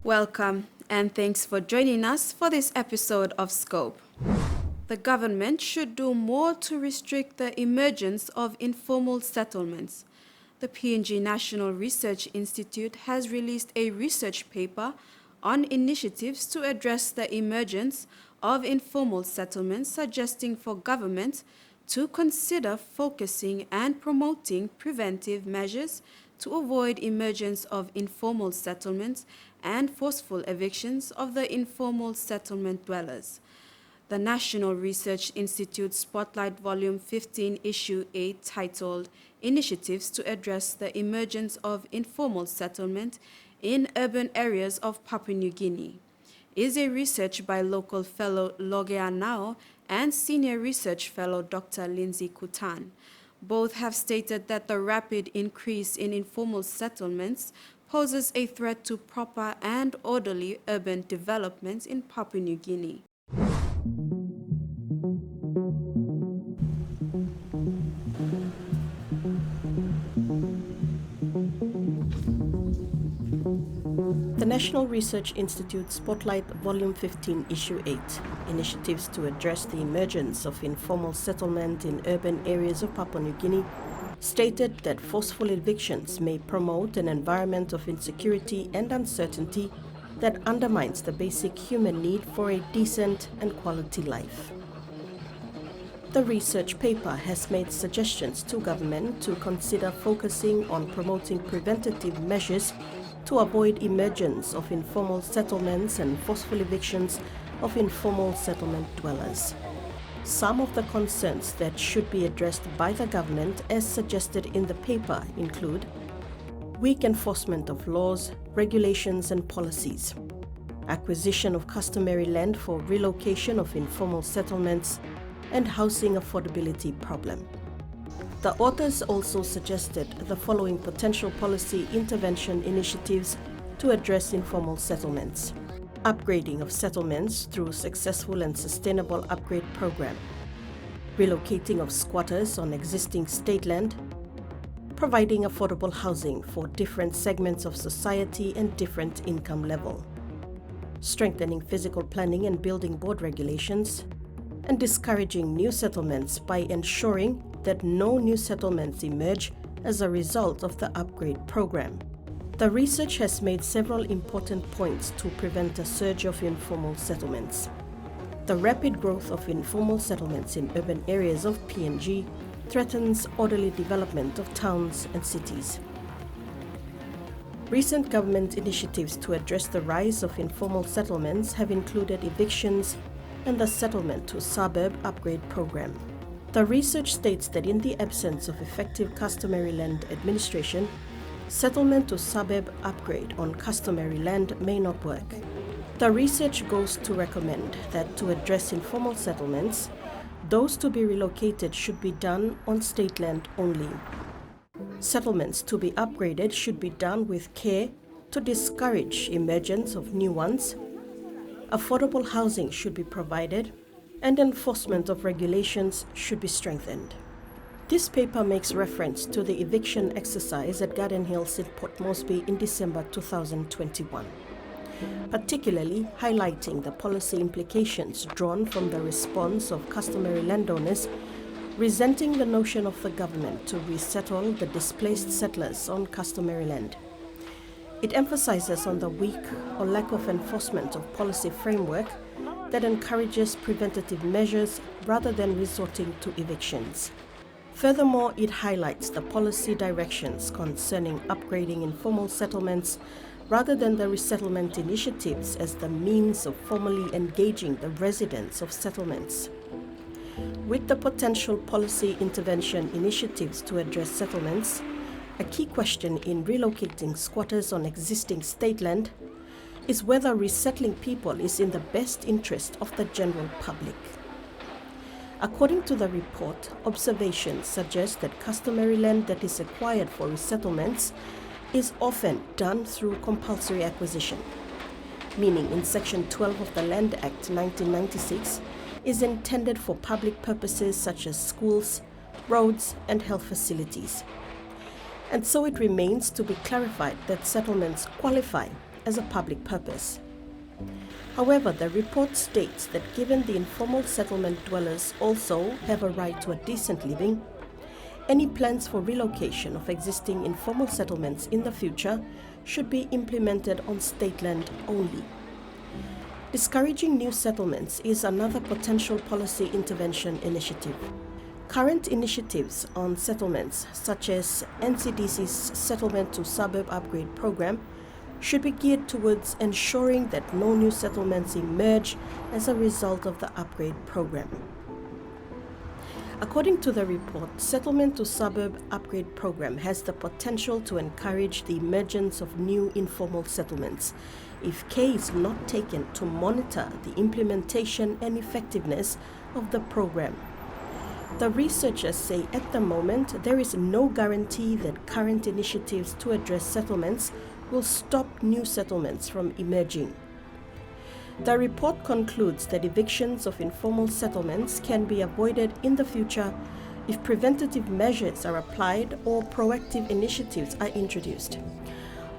Welcome, and thanks for joining us for this episode of Scope. The government should do more to restrict the emergence of informal settlements. The PNG National Research Institute has released a research paper on initiatives to address the emergence of informal settlements, suggesting for government to consider focusing and promoting preventive measures to avoid emergence of informal settlements and forceful evictions of the informal settlement dwellers. The National Research Institute Spotlight Volume 15, Issue 8, titled Initiatives to Address the Emergence of Informal Settlement in Urban Areas of Papua New Guinea, is a research by local fellow Logea and senior research fellow Dr. Lindsay Kutan. Both have stated that the rapid increase in informal settlements poses a threat to proper and orderly urban development in Papua New Guinea. The National Research Institute Spotlight Volume 15, Issue 8, Initiatives to Address the Emergence of Informal Settlement in Urban Areas of Papua New Guinea, stated that forceful evictions may promote an environment of insecurity and uncertainty that undermines the basic human need for a decent and quality life. The research paper has made suggestions to government to consider focusing on promoting preventative measures to avoid emergence of informal settlements and forceful evictions of informal settlement dwellers. Some of the concerns that should be addressed by the government, as suggested in the paper, include weak enforcement of laws, regulations and policies, acquisition of customary land for relocation of informal settlements, and housing affordability problem. The authors also suggested the following potential policy intervention initiatives to address informal settlements: upgrading of settlements through successful and sustainable upgrade program, relocating of squatters on existing state land, providing affordable housing for different segments of society and different income level, strengthening physical planning and building board regulations, and discouraging new settlements by ensuring that no new settlements emerge as a result of the upgrade program. The research has made several important points to prevent a surge of informal settlements. The rapid growth of informal settlements in urban areas of PNG threatens orderly development of towns and cities. Recent government initiatives to address the rise of informal settlements have included evictions and the settlement to suburb upgrade program. The research states that in the absence of effective customary land administration, settlement to suburb upgrade on customary land may not work. The research goes to recommend that to address informal settlements, those to be relocated should be done on state land only. Settlements to be upgraded should be done with care to discourage emergence of new ones. Affordable housing should be provided, and enforcement of regulations should be strengthened. This paper makes reference to the eviction exercise at Garden Hills in Port Moresby in December 2021, particularly highlighting the policy implications drawn from the response of customary landowners resenting the notion of the government to resettle the displaced settlers on customary land. It emphasizes on the weak or lack of enforcement of policy framework that encourages preventative measures rather than resorting to evictions. Furthermore, it highlights the policy directions concerning upgrading informal settlements rather than the resettlement initiatives as the means of formally engaging the residents of settlements. With the potential policy intervention initiatives to address settlements, a key question in relocating squatters on existing state land is whether resettling people is in the best interest of the general public. According to the report, observations suggest that customary land that is acquired for resettlements is often done through compulsory acquisition, meaning in Section 12 of the Land Act 1996 is intended for public purposes such as schools, roads, and health facilities. And so it remains to be clarified that settlements qualify as a public purpose. However, the report states that given the informal settlement dwellers also have a right to a decent living, any plans for relocation of existing informal settlements in the future should be implemented on state land only. Discouraging new settlements is another potential policy intervention initiative. Current initiatives on settlements, such as NCDC's Settlement to Suburb Upgrade Program, should be geared towards ensuring that no new settlements emerge as a result of the upgrade program. According to the report, Settlement to Suburb Upgrade Program has the potential to encourage the emergence of new informal settlements if care is not taken to monitor the implementation and effectiveness of the program. The researchers say at the moment there is no guarantee that current initiatives to address settlements will stop new settlements from emerging. The report concludes that evictions of informal settlements can be avoided in the future if preventative measures are applied or proactive initiatives are introduced.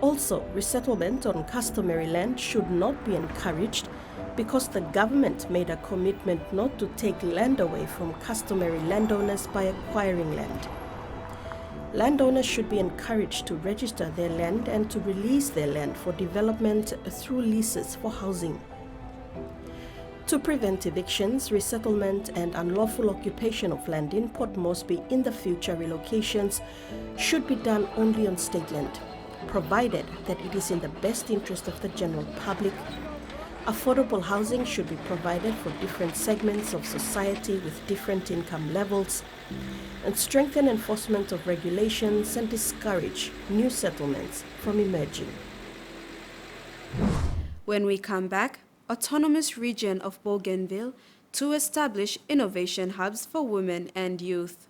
Also, resettlement on customary land should not be encouraged because the government made a commitment not to take land away from customary landowners by acquiring land. Landowners should be encouraged to register their land and to release their land for development through leases for housing. To prevent evictions, resettlement, and unlawful occupation of land in Port Moresby in the future relocations should be done only on state land, provided that it is in the best interest of the general public. Affordable housing should be provided for different segments of society with different income levels, and strengthen enforcement of regulations and discourage new settlements from emerging. When we come back, autonomous region of Bougainville to establish innovation hubs for women and youth.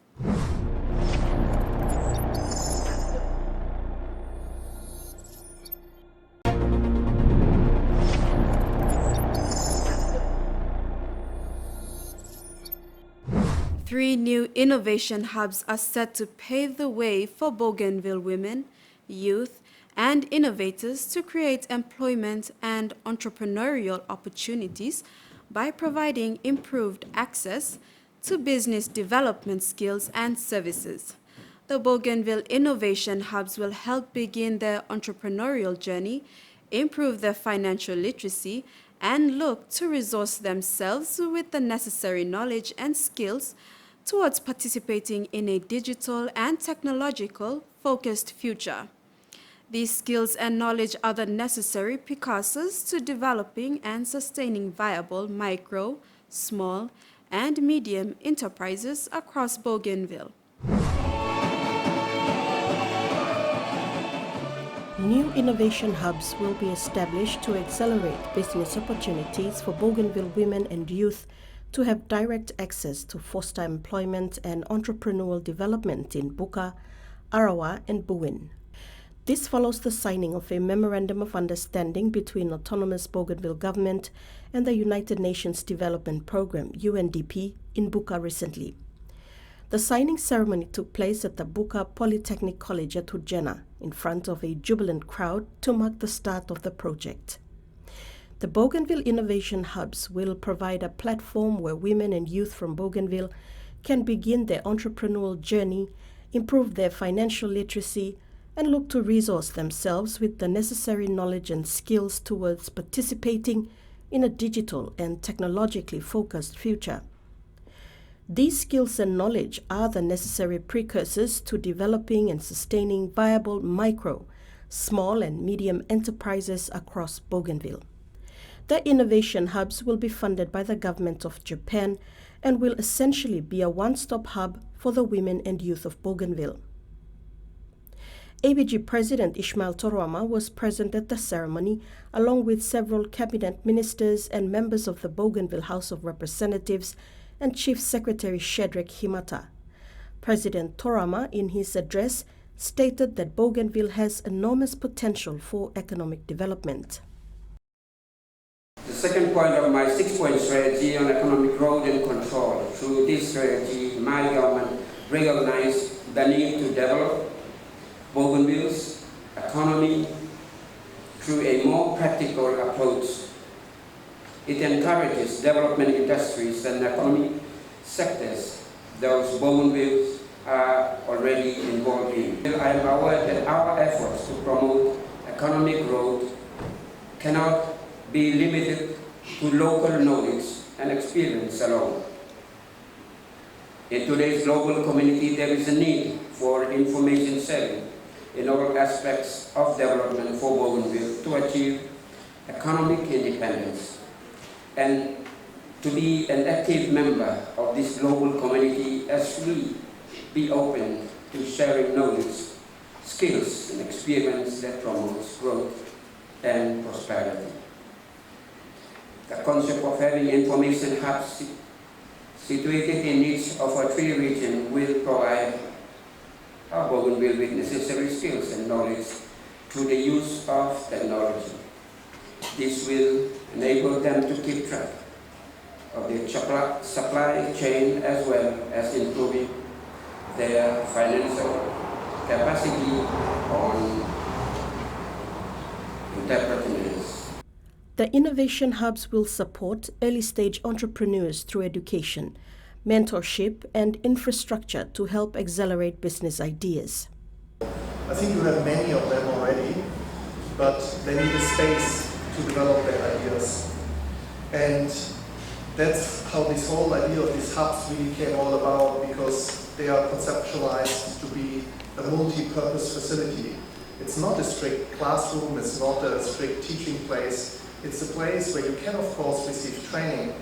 Three new innovation hubs are set to pave the way for Bougainville women, youth, and innovators to create employment and entrepreneurial opportunities by providing improved access to business development skills and services. The Bougainville Innovation Hubs will help begin their entrepreneurial journey, improve their financial literacy, and look to resource themselves with the necessary knowledge and skills towards participating in a digital and technological-focused future. These skills and knowledge are the necessary precursors to developing and sustaining viable micro, small, and medium enterprises across Bougainville. New innovation hubs will be established to accelerate business opportunities for Bougainville women and youth to have direct access to foster employment and entrepreneurial development in Buka, Arawa, and Buin. This follows the signing of a Memorandum of Understanding between Autonomous Bougainville Government and the United Nations Development Programme, UNDP, in Buka recently. The signing ceremony took place at the Buka Polytechnic College at Ujena in front of a jubilant crowd to mark the start of the project. The Bougainville Innovation Hubs will provide a platform where women and youth from Bougainville can begin their entrepreneurial journey, improve their financial literacy, and look to resource themselves with the necessary knowledge and skills towards participating in a digital and technologically focused future. These skills and knowledge are the necessary precursors to developing and sustaining viable micro, small and medium enterprises across Bougainville. The innovation hubs will be funded by the government of Japan and will essentially be a one-stop hub for the women and youth of Bougainville. ABG President Ismail Toroma was present at the ceremony, along with several cabinet ministers and members of the Bougainville House of Representatives and Chief Secretary Shedrick Himata. President Toroma, in his address, stated that Bougainville has enormous potential for economic development. The second point of my 6-point strategy on economic growth and control. Through this strategy, my government recognized the need to develop Bougainville's economy through a more practical approach. It encourages development industries and economic sectors those Bougainville are already involved in. I am aware that our efforts to promote economic growth cannot be limited to local knowledge and experience alone. In today's global community, there is a need for information sharing in all aspects of development for Bougainville to achieve economic independence. And to be an active member of this global community as we be open to sharing knowledge, skills, and experience that promotes growth and prosperity. The concept of having information hubs situated in each of our three regions will provide our Bougainville with necessary skills and knowledge through the use of technology. This will enable them to keep track of their supply chain as well as improving their financial capacity on entrepreneurs. The innovation hubs will support early-stage entrepreneurs through education, mentorship, and infrastructure to help accelerate business ideas. I think you have many of them already, but they need a space to develop their ideas. And that's how this whole idea of these hubs really came all about, because they are conceptualized to be a multi-purpose facility. It's not a strict classroom, it's not a strict teaching place. It's a place where you can, of course, receive training,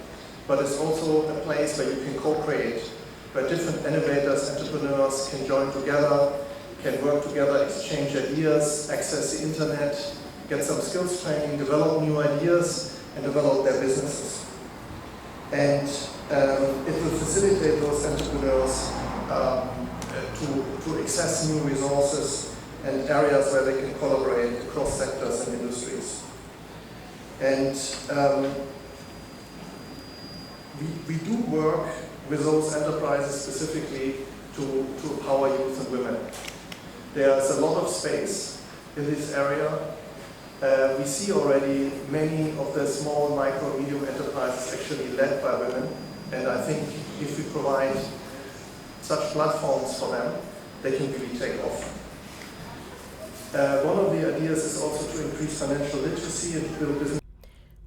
but it's also a place where you can co-create, where different innovators, entrepreneurs can join together, can work together, exchange ideas, access the internet, get some skills training, develop new ideas, and develop their businesses. And it will facilitate those entrepreneurs to access new resources and areas where they can collaborate across sectors and industries. And we do work with those enterprises specifically to empower youth and women. There's a lot of space in this area. We see already many of the small, micro, medium enterprises actually led by women. And I think if we provide such platforms for them, they can really take off. One of the ideas is also to increase financial literacy and to build business.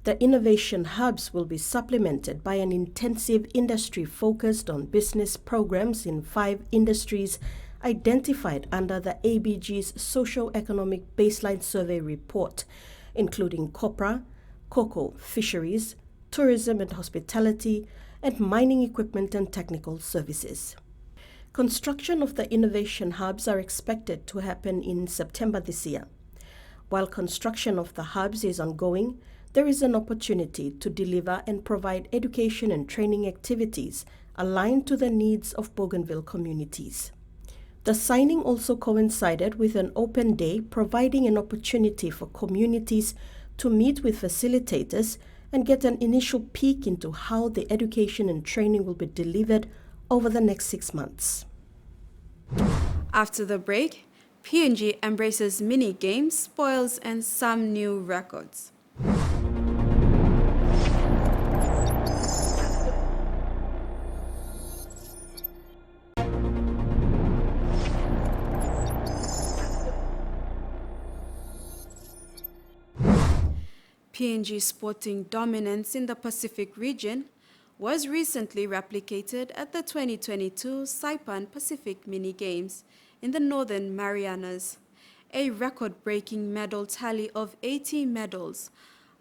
The innovation hubs will be supplemented by an intensive industry focused on business programs in 5 industries identified under the ABG's Socio-Economic Baseline Survey report, including copra, cocoa, fisheries, tourism and hospitality, and mining equipment and technical services. Construction of the innovation hubs are expected to happen in September this year. While construction of the hubs is ongoing, there is an opportunity to deliver and provide education and training activities aligned to the needs of Bougainville communities. The signing also coincided with an open day, providing an opportunity for communities to meet with facilitators and get an initial peek into how the education and training will be delivered over the next 6 months. After the break, PNG embraces mini games, spoils, and some new records. PNG sporting dominance in the Pacific region was recently replicated at the 2022 Saipan Pacific Mini Games in the Northern Marianas, a record-breaking medal tally of 80 medals,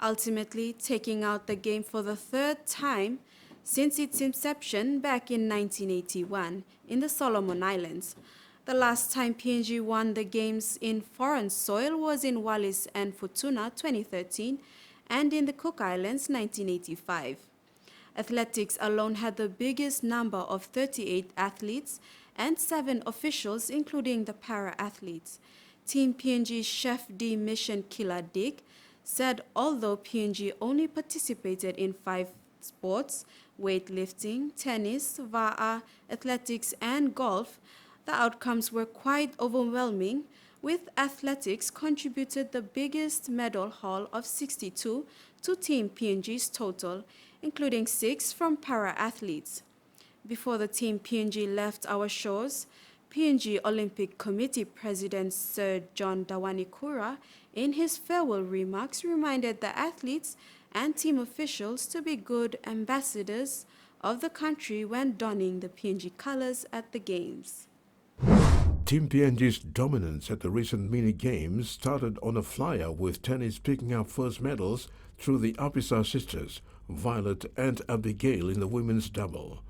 ultimately taking out the game for the 3rd time since its inception back in 1981 in the Solomon Islands. The last time PNG won the games in foreign soil was in Wallis and Futuna 2013 and in the Cook Islands 1985. Athletics alone had the biggest number of 38 athletes and 7 officials, including the para-athletes. Team PNG's chef de mission Killer Dick said although PNG only participated in 5 sports, weightlifting, tennis, VAA, athletics, and golf, the outcomes were quite overwhelming with athletics contributed the biggest medal haul of 62 to Team PNG's total, including 6 from para-athletes. Before the Team PNG left our shores, PNG Olympic Committee President Sir John Dawanikura, in his farewell remarks, reminded the athletes and team officials to be good ambassadors of the country when donning the PNG colors at the Games. Team PNG's dominance at the recent mini-games started on a flyer, with tennis picking up first medals through the Apisa sisters, Violet and Abigail, in the women's double.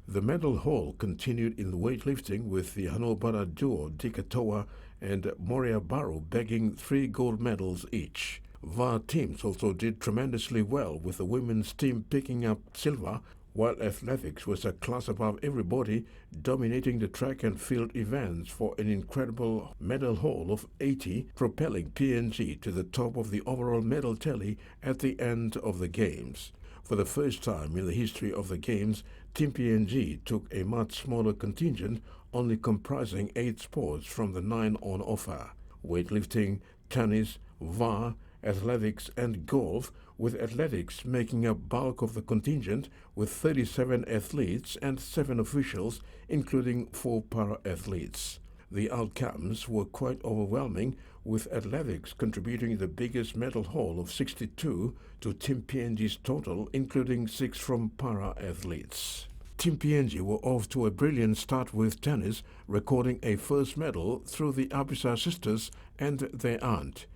The medal haul continued in weightlifting, with the Hanobara duo Dikatoa and Moria Baru bagging 3 gold medals each. VAR teams also did tremendously well, with the women's team picking up silver, while athletics was a class above everybody, dominating the track and field events for an incredible medal haul of 80, propelling PNG to the top of the overall medal tally at the end of the Games. For the first time in the history of the Games, Team PNG took a much smaller contingent, only comprising 8 sports from the 9 on offer: weightlifting, tennis, VAR, athletics and golf, with athletics making up bulk of the contingent, with 37 athletes and 7 officials, including 4 para-athletes. The outcomes were quite overwhelming, with athletics contributing the biggest medal haul of 62 to Team PNG's total, including 6 from para-athletes. Team PNG were off to a brilliant start with tennis, recording a first medal through the Apisa sisters and their aunt.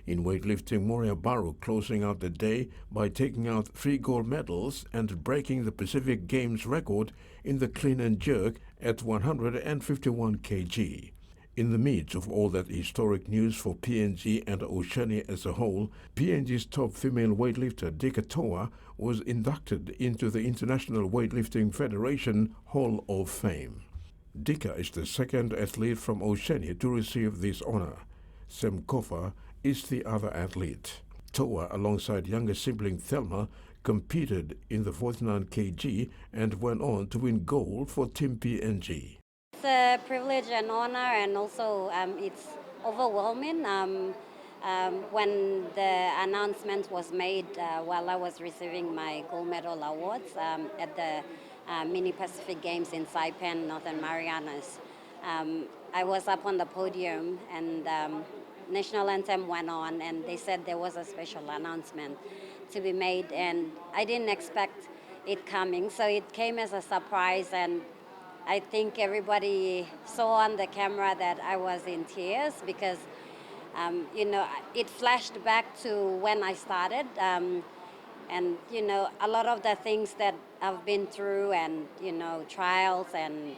In weightlifting, Moria Baru closing out the day by taking out 3 gold medals and breaking the Pacific Games record in the clean and jerk at 151 kg. In the midst of all that historic news for PNG and Oceania as a whole, PNG's top female weightlifter Dikatoa was inducted into the International Weightlifting Federation Hall of Fame. Dika is the second athlete from Oceania to receive this honor. Sam Kofa is the other athlete. Toa, alongside younger sibling Thelma, competed in the 49 kg and went on to win gold for Team PNG. It's a privilege and honor, and also it's overwhelming. When the announcement was made while I was receiving my gold medal awards at the Mini Pacific Games in Saipan, Northern Marianas, I was up on the podium and national anthem went on, and they said there was a special announcement to be made, and I didn't expect it coming, so it came as a surprise, and I think everybody saw on the camera that I was in tears because, it flashed back to when I started, and, a lot of the things that I've been through and, trials and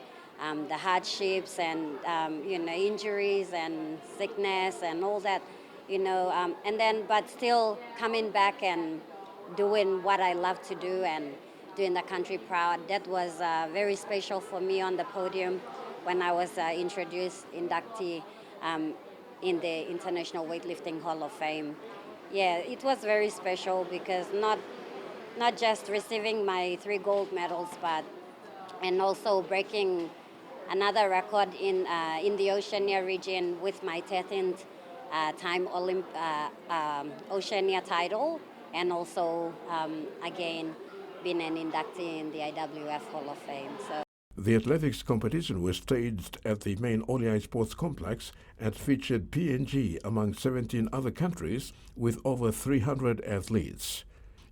the hardships and, injuries and sickness and all that, but still coming back and doing what I love to do and doing the country proud. That was very special for me on the podium when I was introduced inductee in the International Weightlifting Hall of Fame. Yeah, it was very special because not just receiving my 3 gold medals, and also breaking another record in the Oceania region with my 13th time Oceania title, and also again being an inductee in the IWF Hall of Fame. So. The athletics competition was staged at the main Oliai Sports Complex and featured PNG among 17 other countries with over 300 athletes.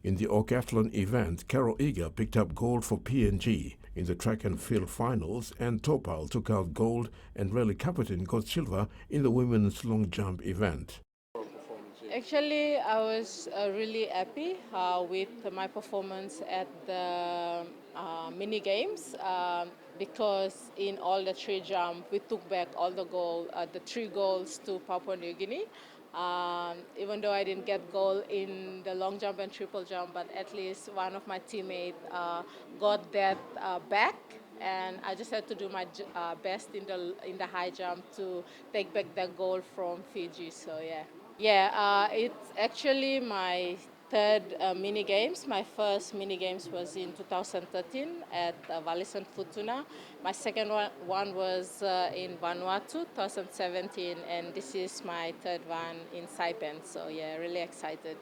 In the orcathlon event, Carol Eager picked up gold for PNG in the track and field finals, and Topal took out gold, and Rally Capitan got silver in the women's long jump event. Actually, I was really happy with my performance at the mini games because in all the 3 jump, we took back all the gold, the 3 golds to Papua New Guinea. Even though I didn't get gold in the long jump and triple jump, but at least one of my teammates got that back, and I just had to do my best in the high jump to take back the gold from Fiji. So yeah, it's actually my third mini games. My first mini games was in 2013 at Wallis and Futuna. My second one was in Vanuatu, 2017, and this is my third one in Saipan. So yeah, really excited.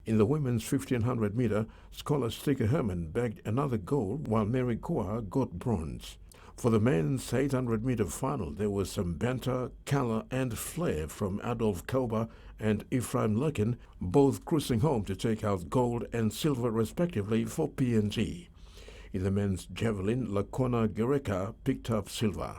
In the women's 1500 meter, Scholastica Herman bagged another gold while Mary Koa got bronze. For the men's 800 meter final, there was some banter, color and flair from Adolf Kauba and Ephraim Lukin, both cruising home to take out gold and silver respectively for PNG. In the men's javelin, Lakona Gereka picked up silver.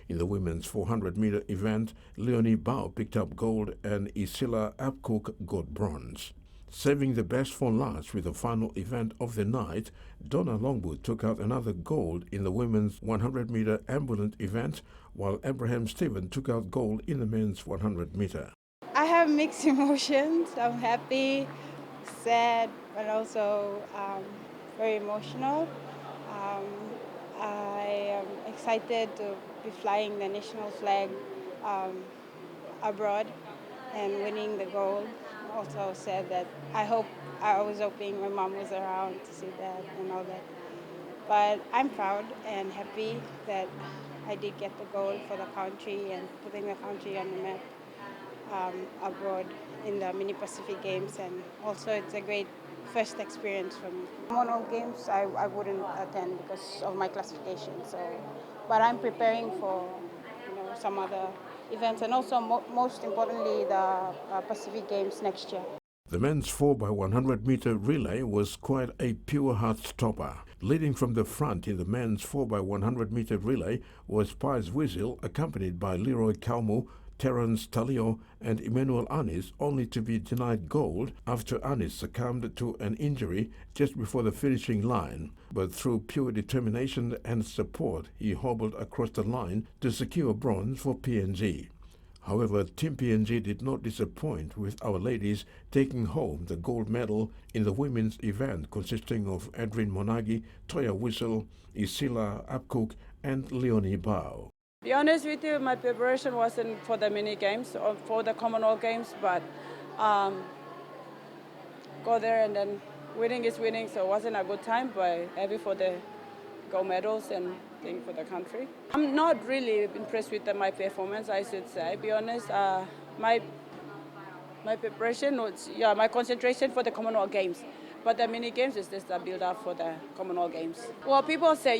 In the women's 400 meter event, Leonie Bao picked up gold and Isila Apcook got bronze. Saving the best for last with the final event of the night, Donna Longwood took out another gold in the women's 100 meter ambulant event, while Abraham Stephen took out gold in the men's 100 meter. I have mixed emotions. I'm happy, sad, but also very emotional. I am excited to be flying the national flag abroad and winning the gold. Also said that I was hoping my mom was around to see that and all that. But I'm proud and happy that I did get the gold for the country and putting the country on the map abroad in the Mini Pacific Games, and also it's a great first experience for me. Commonwealth Games I wouldn't attend because of my classification. But I'm preparing for some other events, and also most importantly the Pacific Games next year. The men's 4x100 meter relay was quite a pure heart-stopper. Leading from the front in the men's 4x100 meter relay was Pies Wizil, accompanied by Leroy Kaumu, Terence Talio and Emmanuel Anis, only to be denied gold after Anis succumbed to an injury just before the finishing line. But through pure determination and support, he hobbled across the line to secure bronze for PNG. However, Team PNG did not disappoint, with our ladies taking home the gold medal in the women's event, consisting of Adrien Monagi, Toya Whistle, Isila Apcook and Leonie Bao. To be honest with you, my preparation wasn't for the mini games or for the Commonwealth Games, but go there and then winning is winning, so it wasn't a good time, but happy for the gold medals and thing for the country. I'm not really impressed with my performance, I should say. Be honest, my preparation was, my concentration for the Commonwealth Games, but the mini games is just a build up for the Commonwealth Games. Well, people say,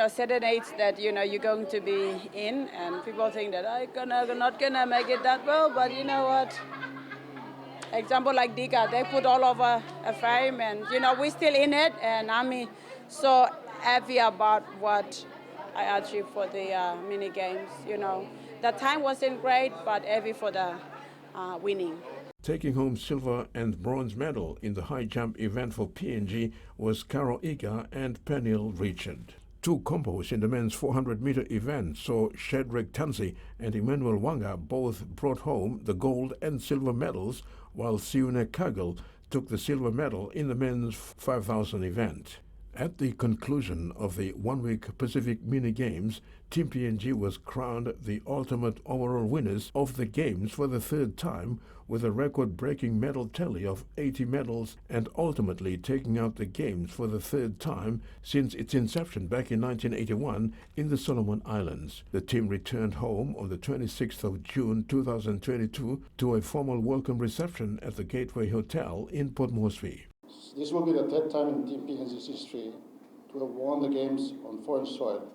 certain age that you're going to be in, and people think that I'm not gonna make it that well, but you know what? Example like Dika, they put all over a frame, and we're still in it, and I'm so happy about what I achieved for the mini games. The time wasn't great, but happy for the winning. Taking home silver and bronze medal in the high jump event for PNG was Carol Iga and Peniel Richard. Two combos in the men's 400 meter event saw Shadrach Tansi and Emmanuel Wanga both brought home the gold and silver medals, while Siune Kagel took the silver medal in the men's 5,000 event. At the conclusion of the one-week Pacific Mini Games, Team PNG was crowned the ultimate overall winners of the Games for the third time, with a record-breaking medal tally of 80 medals, and ultimately taking out the Games for the third time since its inception back in 1981 in the Solomon Islands. The team returned home on the 26th of June 2022 to a formal welcome reception at the Gateway Hotel in Port Moresby. This will be the third time in Team PNG's history to have won the Games on foreign soil.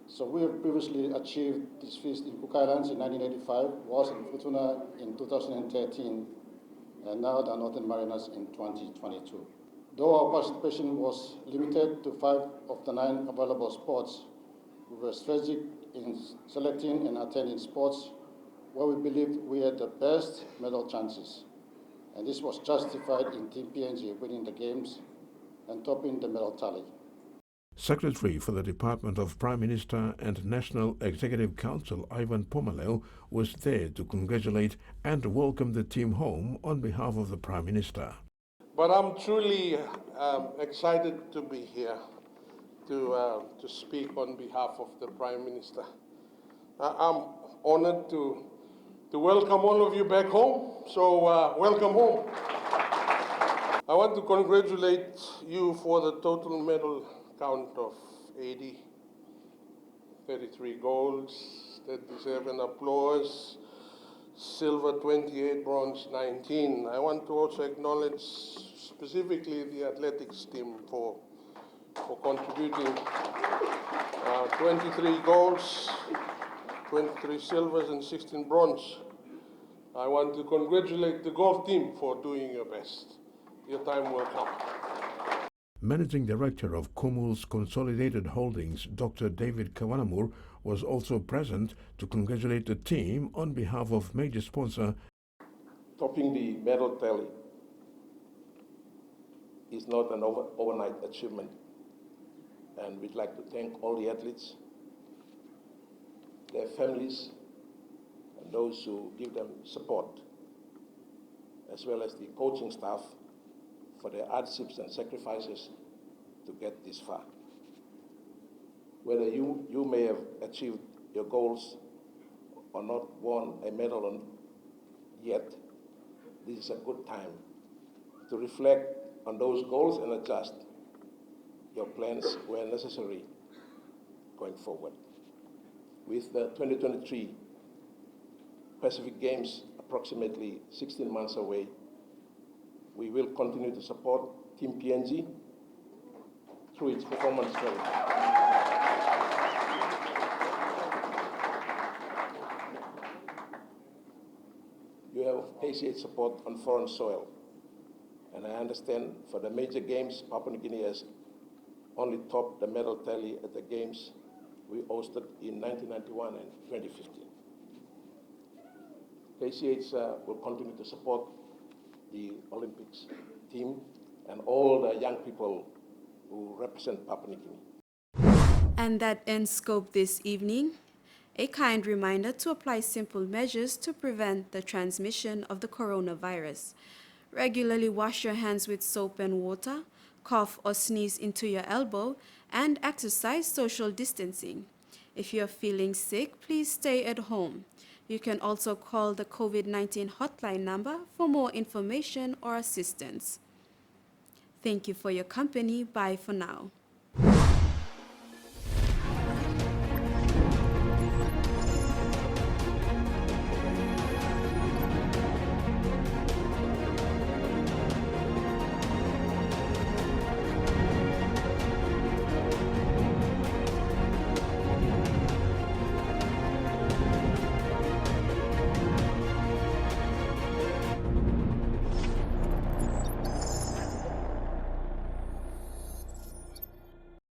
So we have previously achieved this feat in Cook Islands in 1985, was in Futuna in 2013, and now the Northern Mariners in 2022. Though our participation was limited to 5 of the 9 available sports, we were strategic in selecting and attending sports where we believed we had the best medal chances. And this was justified in Team PNG winning the Games and topping the medal tally. Secretary for the Department of Prime Minister and National Executive Council Ivan Pomaleo was there to congratulate and welcome the team home on behalf of the Prime Minister. But I'm truly excited to be here to speak on behalf of the Prime Minister. I'm honored to to welcome all of you back home. So welcome home. I want to congratulate you for the total medal count of 80, 33 golds, 37 applause, silver 28, bronze 19. I want to also acknowledge specifically the athletics team for contributing 23 golds, 23 silvers and 16 bronze. I want to congratulate the golf team for doing your best. Your time will come. Managing Director of Kumul's Consolidated Holdings, Dr. David Kawanamur, was also present to congratulate the team on behalf of major sponsor. Topping the medal tally is not an overnight achievement, and we'd like to thank all the athletes, their families, and those who give them support, as well as the coaching staff for their hardships and sacrifices to get this far. Whether you may have achieved your goals or not won a medal yet, this is a good time to reflect on those goals and adjust your plans where necessary going forward. With the 2023 Pacific Games approximately 16 months away, we will continue to support Team PNG through its performance strategy. You have KCH support on foreign soil, and I understand for the major games, Papua New Guinea has only topped the medal tally at the games we hosted in 1991 and 2015. KCH will continue to support the Olympics team and all the young people who represent Papua New Guinea. And that ends Scope this evening. A kind reminder to apply simple measures to prevent the transmission of the coronavirus. Regularly wash your hands with soap and water, cough or sneeze into your elbow, and exercise social distancing. If you're feeling sick, please stay at home. You can also call the COVID-19 hotline number for more information or assistance. Thank you for your company. Bye for now.